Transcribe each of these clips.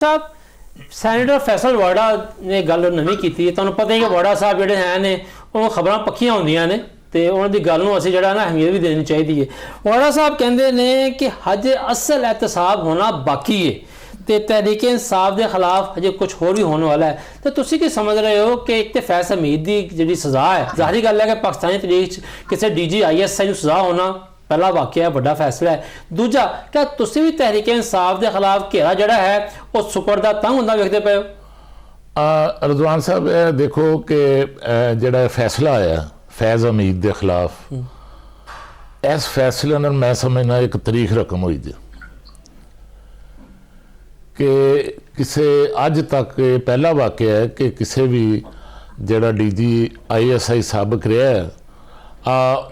साहब सैनेटर फैसल वाड़ा ने गल नवीं की तुहानूं पता ही कि वाड़ा साहब जिहड़े हैं ने वो खबरां पक्कियां होंदियां ने ते उन्हां दी गल नूं असीं जिहड़ा ना अहमियत भी देनी चाहिदी है। वाड़ा साहब कहंदे ने कि हजे असल एहतसाब होना बाकी है तो तहरीक इंसाफ के खिलाफ हजे कुछ होर भी होने वाला है। तो तुसीं की समझ रहे हो कि एक तो फैज़ हमीद की जिहड़ी सज़ा है, ज़ाहिर गल है कि पाकिस्तानी तरीक किसी DG ISI नूं सज़ा होना पहला वाकया है, बड़ा फैसला है। दूजा, क्या तुसीं भी तहरीक इंसाफ के खिलाफ घेरा जड़ा है वो सुपरदा तंग होंदा वेखदे पे हो? रिजवान साहब देखो कि जड़ा फैसला आया फैज़ हमीद के खिलाफ, इस फैसले ने मैं समझना एक तारीख रकम हुई जी कि किसी अज तक पहला वाकया है कि किसी भी जड़ा DG ISI साबिक रहा है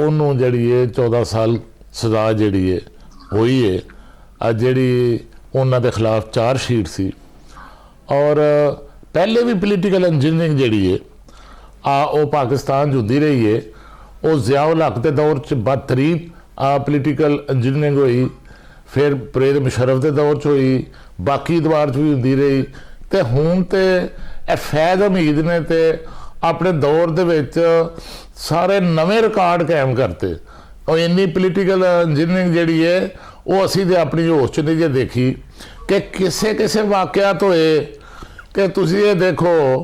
उन्होंने जड़ी है 14 साल सज़ा जड़ी है हुई है। जड़ी उन्होंने खिलाफ चार्जशीट सी और पहले भी पोलीटिकल इंजीनियरिंग जड़ी है वो पाकिस्तान होंदी रही है। वो ज़ियाउल हक के दौर च बदतरीन पोलीटिकल इंजीनियरिंग हुई, फिर परवेज़ मुशर्रफ के दौर च हुई, बाकी दौर च भी होंदी रही। तो हुण तो फैज़ हमीद ने तो अपने दौर दे विच सारे नवे रिकॉर्ड कायम करते और इन्नी पोलीटिकल इंजीनियरिंग जी है वो असी तो अपनी होश च नहीं जे देखी कि किसे किसे वाकयात होए कि तुसीं ये देखो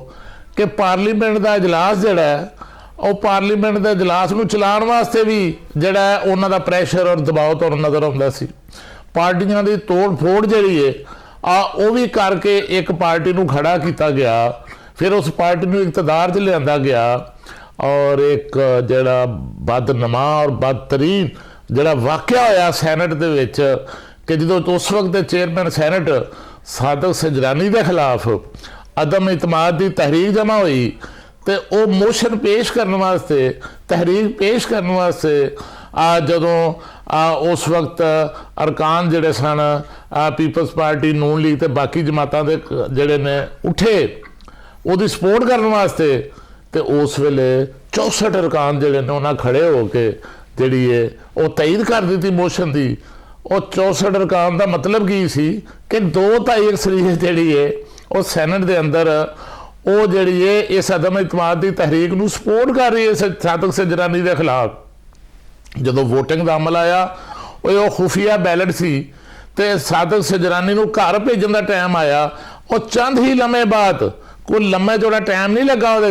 कि पार्लीमेंट का इजलास जिहड़ा है वो पार्लीमेंट के इजलास नूं चलाउण वास्ते भी जिहड़ा है उन्हां दा प्रैशर और दबाव तुहानूं नज़र आउंदा सी। पार्टियां दी तोड़ फोड़ जिहड़ी है वो भी करके एक पार्टी नूं खड़ा किया गया, फिर उस पार्टी नूं इकतदार च लिआंदा गया और एक जड़ा बदनमा और बदतरीन जड़ा वाकया होया सैनट दे विच कि जो उस वक्त चेयरमैन सैनट सादक सजरानी के खिलाफ अदम इतमाद की तहरीक जमा हुई तो वो मोशन पेश करने वास्ते तहरीक पेश करने वास्ते जदों उस वक्त अरकान जड़े सन पीपल्स पार्टी नून लीग ते बाकी जमातां दे जड़े ने उठे उसकी सपोर्ट करने वास्ते तो उस वेले 64 अरकान जड़े ने उन्हें खड़े होके जी है वो तईद कर दी थी मोशन की। वो 64 अरकान का मतलब की सी कि 2 अक्सरीत जी है वो सैनट के अंदर वो जी है इस अदम इतमाद की तहरीक नूं सपोर्ट कर रही है सादक सजरानी के खिलाफ। जो वोटिंग का अमल आया वो खुफिया बैलेट सी तो सादक सजरानी नूं घर भेजण का टाइम आया वो चंद ही लम्हे बाद कोई लम्बा चौड़ा टाइम नहीं लगा वो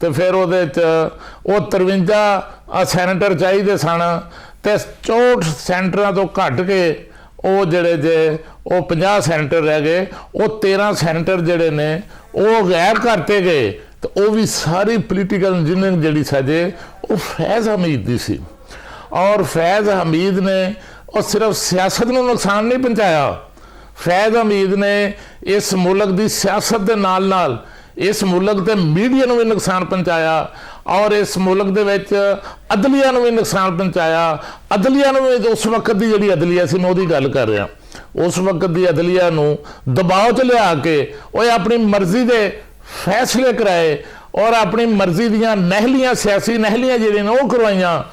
तो फिर वो 53 सैनेटर चाहिए सन तो 64 सैनेटर तो घट के वो जड़े जे वो 50 सैनेटर रह गए, वो 13 सैनेटर जड़े ने वो गैर करते गए। तो वो भी सारी पोलीटिकल इंजीनियरिंग जी सजे वो फैज़ हमीद की सी और फैज़ हमीद ने और सिर्फ सियासत को नुकसान नहीं पहुँचाया, फैज़ हमीद ने इस मुल्क की सियासत के नाल नाल इस मुल्क के मीडिया को भी नुकसान पहुँचाया और इस मुल्क के अदलिया को भी नुकसान पहुँचाया। अदलिया भी उस वक्त की जी अदलिया से मैं वो गल कर रहा, उस वक्त की अदलिया दबाव च लिया के वो अपनी मर्जी के फैसले कराए और अपनी मर्जी दियाँ नहलियाँ सियासी नहलियाँ जी वो करवाइया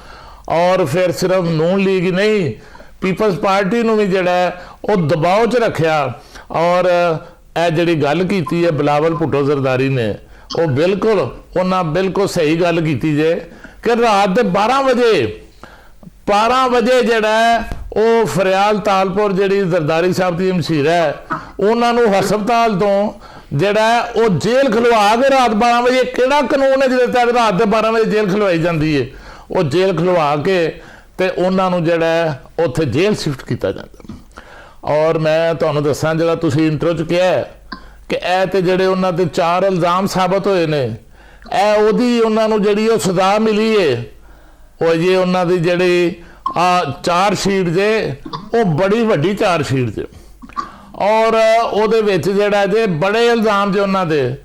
और फिर सिर्फ नून लीग ही नहीं पीपल्स पार्टी नूं भी जिहड़ा वो दबाव च रखिया। और जी गल की है बिलावल भुट्टो जरदारी ने वो बिल्कुल उन्हें बिल्कुल सही गल की जे कि रात के 12 बजे जड़ा वो फरियाल तालपुर जी जरदारी साहब की मशीर है उन्होंने हस्पताल तो जड़ा वो जेल खलवा के रात 12 बजे किहड़ा कानून है जिहदे तहत रात के 12 बजे जेल खलवाई जाती है, वो जेल खलवा के तो उन्होंने जड़ा उत्थे जेल शिफ्ट किया जाता। और मैं तुहानूं दसां जिहड़ा तुसीं इंट्रो च कहा है कि ए ते जिहड़े उन्हां ते 4 इल्जाम साबित होए ने ओहदी उन्होंने जिहड़ी वो सज़ा मिली है वो जी उन्हां दी जिहड़ी चार्जशीट जे वो बड़ी वड्डी चार्जशीट जे और ਉਹਦੇ ਵਿੱਚ ਜਿਹੜਾ जे बड़े इल्जाम जे उन्हां दे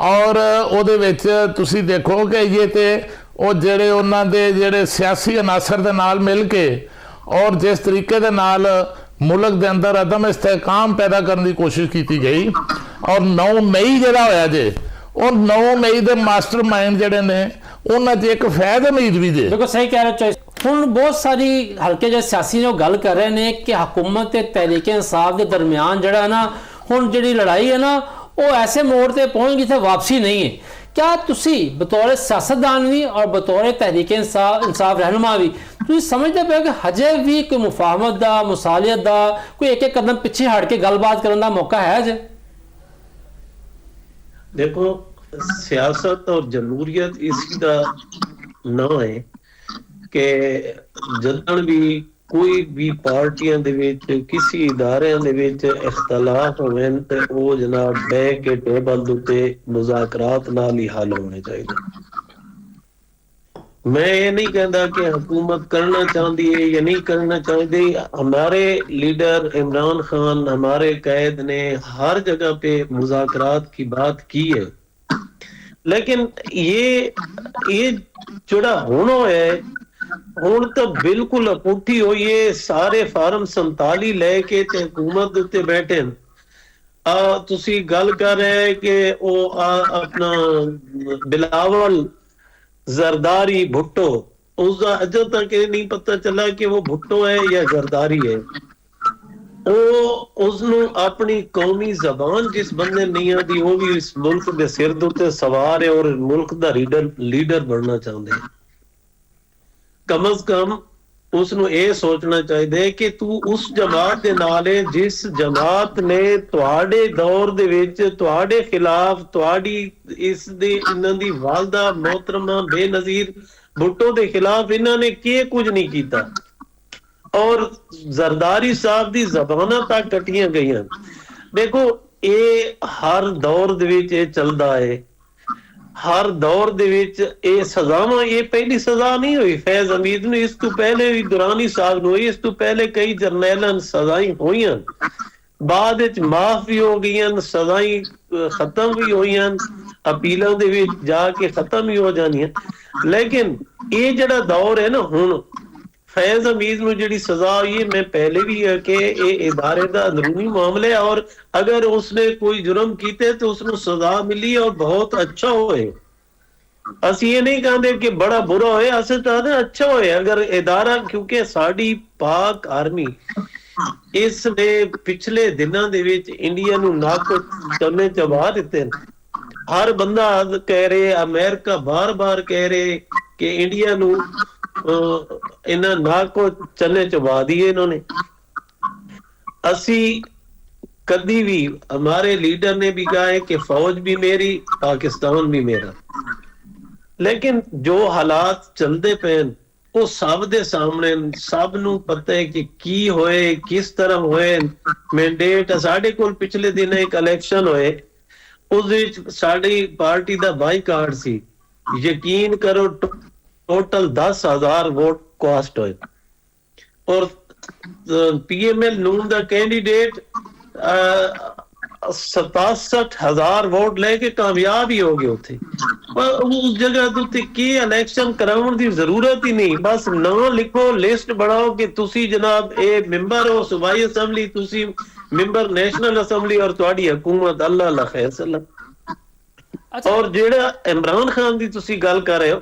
और ਉਹਦੇ ਵਿੱਚ ਤੁਸੀਂ देखो कि ये ते वो ਜਿਹੜੇ उन्हां दे ਜਿਹੜੇ सियासी अनासर दे नाल मिल के और जिस तरीके दे नाल मुल्क के अंदर अदम इस्तेहकाम पैदा करने की कोशिश की गई और 9 मई जरा होया जे और 9 मई के मास्टर माइंड जड़े ने उन्होंने एक फैज़ हमीद भी जे बिल्कुल सही कह रहे हो। ਹੁਣ बहुत सारी हल्के जो सियासी ने गल कर रहे हैं कि हुकूमत ते तहरीक इंसाफ के दरमियान जड़ा ना ਹੁਣ ਜਿਹੜੀ ਲੜਾਈ ਹੈ ਨਾ ਉਹ ਐਸੇ ਮੋੜ ਤੇ ਪਹੁੰਚ ਗਈ, ਤੇ ਵਾਪਸੀ ਨਹੀਂ ਹੈ। क्या तुसी बतौर सियासतदान भी और बतौर तहरीक इंसाफ रहनुमा भी तुसी समझते पे कि हजे भी कोई मुफाहमत दा मुसालियत दा कोई एक एक कदम पिछे हट के गलबात करने का मौका है अजे? देखो, सियासत और जमहूरियत इसका ना है कि जदन भी कोई भी पार्टियां दे विच किसी इदारियां दे विच इख्तलाफ होवे ते ओ जनाब बैठ के टेबल दे उत्ते मुज़ाकरात नाल ही हल होने चाहिए। मैं ये नहीं कहता कि हुकूमत करना चाहती है या नहीं करना चाहती। हमारे लीडर इमरान खान, हमारे कैद ने हर जगह पे मुज़ाकरात की बात की है, लेकिन ये जोड़ा होना है ਹੁਣ ਤਾਂ ਬਿਲਕੁਲ ਅਪੁੱਠੀ ਹੋਈ ਏ। ਸਾਰੇ ਫਾਰਮ 47 ਲੈ ਕੇ ਤੇ ਹਕੂਮਤ ਦੇ ਉੱਤੇ ਬੈਠੇ ਨੇ। ਤੁਸੀਂ ਗੱਲ ਕਰ ਰਹੇ ਕਿ ਉਹ ਆਪਣਾ ਬਿਲਾਵਲ ਜ਼ਰਦਾਰੀ ਭੁੱਟੋ, ਉਸਦਾ ਅਜੇ ਤੱਕ ਇਹ ਨਹੀਂ ਪਤਾ ਚੱਲਾ ਕਿ ਉਹ ਭੁੱਟੋ ਹੈ ਜਾਂ ਜ਼ਰਦਾਰੀ ਹੈ। ਉਹ ਉਸਨੂੰ ਆਪਣੀ ਕੌਮੀ ਜ਼ਬਾਨ ਜਿਸ ਬੰਦੇ ਨਹੀਂ ਆਉਂਦੀ, ਉਹ ਵੀ ਇਸ ਮੁਲਕ ਦੇ ਸਿਰ ਦੇ ਉੱਤੇ ਸਵਾਰ ਹੈ ਔਰ ਮੁਲਕ ਦਾ ਲੀਡਰ ਬਣਨਾ ਚਾਹੁੰਦੇ ਹੈ। कम अज कम उसनू ये सोचना चाहिए कि तू उस जमात दे नाल है जिस जमात ने तुहाडे दौर दे विच तुहाडे खिलाफ तुहाडी इस दे इन्हां दी वालदा मोहतरमा बेनज़ीर भुट्टो दे खिलाफ इन्हां ने के कुछ नहीं कीता और जरदारी साहब दी ज़बानां तक कटियां गईयां। देखो, ये हर दौर दे विच ये चलदा है। हर दौर दे विच ये सजावां, ये पहली सजा नहीं हुई फैज हमीद नूं, इस तों पहले भी दुरानी साहब नूं हुई, इस तों पहले कई जरनैलां नूं सजाई होईयां, बाद विच माफ भी हो गईयां, सजाई खत्म भी होईयां, अपीलां दे विच जाके खत्म भी हो जानियां। लेकिन ये जिहड़ा दौर है ना हुण फैज हमीद नूं जिहड़ी सजा हुई है, मैं पहले भी है कि ये इदारे दा अंदरूनी मामला है और अगर उसने कोई जुर्म कीते तो उसनूं सजा मिली और बहुत अच्छा होए। ਅਸੀਂ ਇਹ ਨਹੀਂ ਕਹਿੰਦੇ ਕਿ ਬੜਾ ਬੁਰਾ ਹੋਏ, ਅਸੀਂ ਤਾਂ ਅੱਛਾ ਹੋਏ ਅਗਰ ਇਦਾਰਾ, ਕਿਉਂਕਿ ਸਾਡੀ ਪਾਕ ਆਰਮੀ ਇਸ ਨੇ ਪਿਛਲੇ ਦਿਨਾਂ ਦੇ ਵਿੱਚ ਇੰਡੀਆ ਨੂੰ ਨੱਕ ਚੰਨੇ ਚਬਾ ਦਿੱਤੇ। ਹਰ ਬੰਦਾ ਕਹਿ ਰਿਹਾ, ਅਮਰੀਕਾ ਬਾਰ-ਬਾਰ ਕਹਿ ਰਹੇ ਕਿ ਇੰਡੀਆ ਨੂੰ ਇਹਨਾਂ ਨੱਕ ਚੰਨੇ ਚਬਾ ਦਿਏ ਇਹਨਾਂ ਨੇ। ਅਸੀਂ कभी भी, हमारे लीडर ने भी कहा है कि फौज भी मेरी, पाकिस्तान भी मेरा, लेकिन जो हालात चलते पे वो सब दे सामने, सब नू पता है कि की होए, किस तरह होए। मैंडेट साडे कोल पिछले दिन एक इलेक्शन होए, उस विच साडी पार्टी दा बाईकाट सी। यकीन करो टोटल 10,000 वोट कास्ट होए और PML नून दा कैंडीडेट 67,000 वोट लेके कामयाब ही हो गए उथे। उस जगह उत्ते की इलेक्शन कराउण दी जरूरत ही नहीं, बस नाम लिखो, लिस्ट बनाओ कि तुसी जनाब ए मेंबर हो सूबाई असैम्बली, तुसी मेंबर नेशनल असैम्बली और तुहाडी हुकूमत अल्लाह अल्लाह खैर सल्लम। और जेड़ा इमरान खान दी तुसी गल कर रहे हो,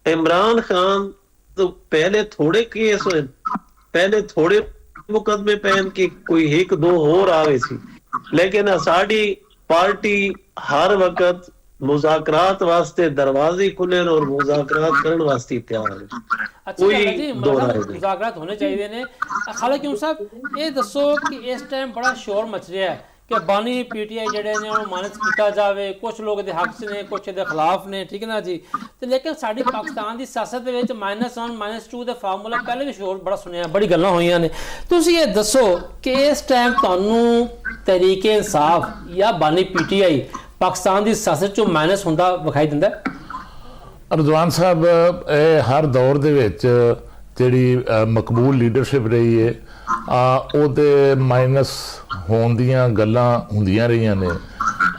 इमरान खान तो पहले थोड़े केस होए, पहले थोड़े मुकदमे पैन के कोई एक दो होर आवे सी, लेकिन साडी पार्टी हर वक्त मुज़ाकरात वास्ते दरवाजे खुले और मुज़ाकरात करने वास्ते तैयार है। कोई मुज़ाकरात होने चाहिए ने। हालांकि साहब ये दसो कि इस टाइम बड़ा शोर मच रहा है कि बानी PTI ਜਿਹੜੇ ਨੇ ਉਹਨੂੰ ਮਾਨਤ ਕੀਤਾ ਜਾਵੇ, ਕੁਝ ਲੋਕ ਦੇ ਹੱਕ 'ਚ ਨੇ, ਕੁਝ ਦੇ ਖਿਲਾਫ ਨੇ, ਠੀਕ ਹੈ ਨਾ ਜੀ। ਤੇ ਲੇਕਿਨ ਸਾਡੀ ਪਾਕਿਸਤਾਨ ਦੀ ਸਿਆਸਤ ਦੇ ਵਿੱਚ -1 -2 ਦੇ ਫਾਰਮੂਲਾ ਪਹਿਲੇ ਵੀ ਸ਼ੋਰ ਬੜਾ ਸੁਣਿਆ, ਬੜੀ ਗੱਲਾਂ ਹੋਈਆਂ ਨੇ। ਤੁਸੀਂ ਇਹ ਦੱਸੋ ਕਿ ਇਸ ਟਾਈਮ ਤੁਹਾਨੂੰ ਤਹਿਰੀਕ ਇਨਸਾਫ ਜਾਂ ਬਾਨੀ PTI ਪਾਕਿਸਤਾਨ ਦੀ ਸਿਆਸਤ 'ਚੋਂ ਮਾਈਨਸ ਹੁੰਦਾ ਵਿਖਾਈ ਦਿੰਦਾ? ਰਿਜ਼ਵਾਨ ਸਾਹਿਬ, ਇਹ ਹਰ ਦੌਰ ਦੇ ਵਿੱਚ ਜਿਹੜੀ ਮਕਬੂਲ ਲੀਡਰਸ਼ਿਪ ਰਹੀ ਹੈ ਉਹਦੇ ਮਾਈਨਸ ਹੋਣ ਦੀਆਂ ਗੱਲਾਂ ਹੁੰਦੀਆਂ ਰਹੀਆਂ ਨੇ।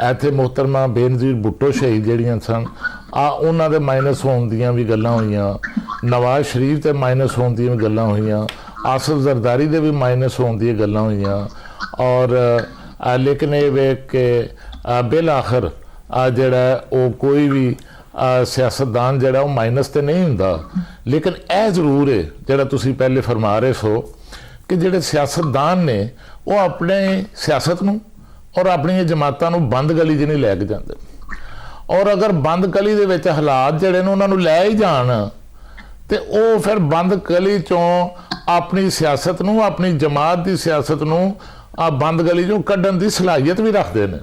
ਇੱਥੇ ਮੁਹਤਰਮਾ ਬੇਨਜ਼ੀਰ ਭੁੱਟੋ ਸ਼ਹੀਦ ਜਿਹੜੀਆਂ ਸਨ ਉਹਨਾਂ ਦੇ ਮਾਈਨਸ ਹੋਣ ਦੀਆਂ ਵੀ ਗੱਲਾਂ ਹੋਈਆਂ, ਨਵਾਜ਼ ਸ਼ਰੀਫ ਤੇ ਮਾਈਨਸ ਹੋਣ ਦੀਆਂ ਵੀ ਗੱਲਾਂ ਹੋਈਆਂ, ਆਸਫ ਜ਼ਰਦਾਰੀ ਦੇ ਵੀ ਮਾਈਨਸ ਹੋਣ ਦੀਆਂ ਗੱਲਾਂ ਹੋਈਆਂ। ਔਰ ਲੇਕਿਨ ਇਹ ਵੇਖ ਕੇ ਬਿਲ ਆਖਰ ਜਿਹੜਾ ਉਹ ਕੋਈ ਵੀ ਸਿਆਸਤਦਾਨ ਜਿਹੜਾ ਉਹ ਮਾਈਨਸ ਤੇ ਨਹੀਂ ਹੁੰਦਾ। ਲੇਕਿਨ ਇਹ ਜ਼ਰੂਰ ਹੈ ਜਿਹੜਾ ਤੁਸੀਂ ਪਹਿਲੇ ਫਰਮਾ ਰਹੇ ਸੋ ਕਿ ਜਿਹੜੇ ਸਿਆਸਤਦਾਨ ਨੇ ਉਹ ਆਪਣੇ ਸਿਆਸਤ ਨੂੰ ਔਰ ਆਪਣੀਆਂ ਜਮਾਤਾਂ ਨੂੰ ਬੰਦ ਗਲੀ 'ਚ ਨਹੀਂ ਲੈ ਕੇ ਜਾਂਦੇ। ਔਰ ਅਗਰ ਬੰਦ ਗਲੀ ਦੇ ਵਿੱਚ ਹਾਲਾਤ ਜਿਹੜੇ ਨੇ ਉਹਨਾਂ ਨੂੰ ਲੈ ਹੀ ਜਾਣ ਤੇ ਉਹ ਫਿਰ ਬੰਦ ਗਲੀ ਚੋਂ ਆਪਣੀ ਸਿਆਸਤ ਨੂੰ, ਆਪਣੀ ਜਮਾਤ ਦੀ ਸਿਆਸਤ ਨੂੰ ਬੰਦ ਗਲੀ ਚੋਂ ਕੱਢਣ ਦੀ ਸਲਾਹੀਅਤ ਵੀ ਰੱਖਦੇ ਨੇ।